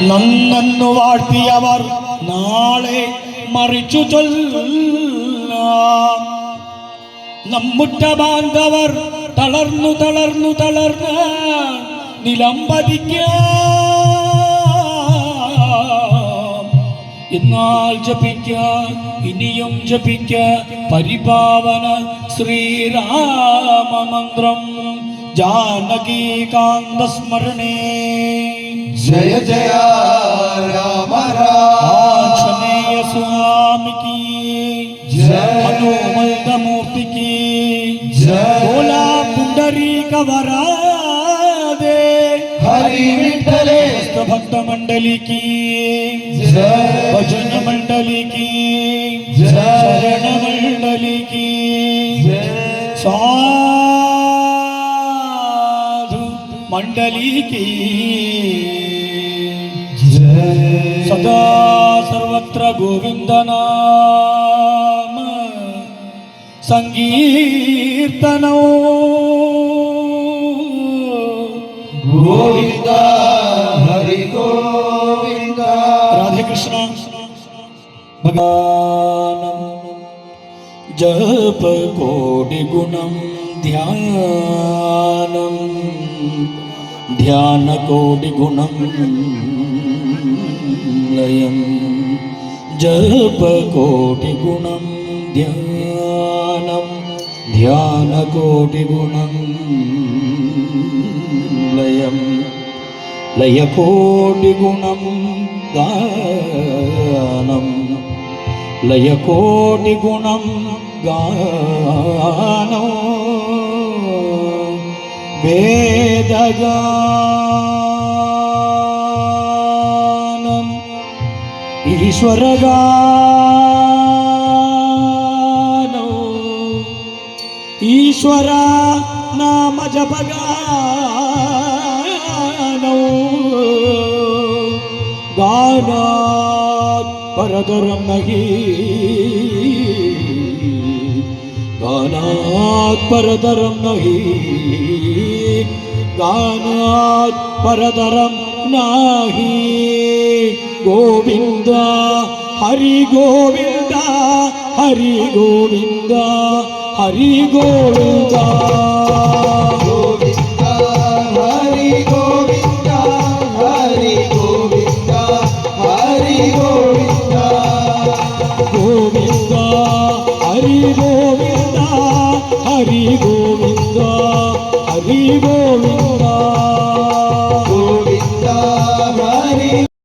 നന്നു വാഴ്ത്തിയവർ നാളെ മറിച്ചു ചൊല്ലാം. നമ്മുറ്റ ബാന്ധവർ തളർന്നു തളർന്നു തളർന്ന് നിലംപതിക്കാം. എന്നാൽ ജപിക്ക, ഇനിയും ജപിക്ക പരിപാവന ശ്രീരാമമന്ത്രം. ജാനകീകാന്തസ്മരണേ ജയ ജയ രാമ ആഞ്ജനേയ സ്വാമിക്ക് ജയ, ഹനുമന്തമൂർത്തിക്ക് ജയ, ഭോലാ പുണ്ടരീക വരാതെ ഹരി വിഠലേ ഭക്തമണ്ഡലിക്ക് ജയ, ഭജന മണ്ഡലിക്ക് ജയ, ശരണ മണ്ഡലിക്ക് സാധു മണ്ഡലിക്ക് സദാ സർവത്ര ഗോവിന്ദനാമ സംകീർത്തനോ. ഗോവിന്ദ ഹരി ഗോവിന്ദ. രാധേകൃഷ്ണ ഭഗവാനം ജപ കോടി ഗുണം ധ്യാനം ധ്യാന കോടി ഗുണം ലയം. ജപ കോടി ഗുണം ധ്യാനം ധ്യാന കോടി ഗുണം ലയം. ലയ കോടി ഗുണം ഗാനം ലയ കോടി ഗുണം ഗാനം. വേദഗാനം ഈശ്വരഗാനം ഈശ്വര നാമ ജപഗാനം. ഗാനാത് പരതരം നഹി ഗാനാത് പരതരം നഹി ഗാനാത് പരതരം നാഹി. ഗോവിന്ദ ഹരി ഗോവിന്ദ ഹരി ഗോവിന്ദ ഹരി ഗോവിന്ദ. ഗോവിന്ദ ഹരി ഗോവിന്ദ ഹരി ഗോവിന്ദ ഹരി ഗോവിന്ദ. ഗോവിന്ദ ഹരി ഗോവിന്ദ ഹരി ഗോവിന്ദ ഹരി ഗോവിന്ദ. ഗോവിന്ദ ഹരി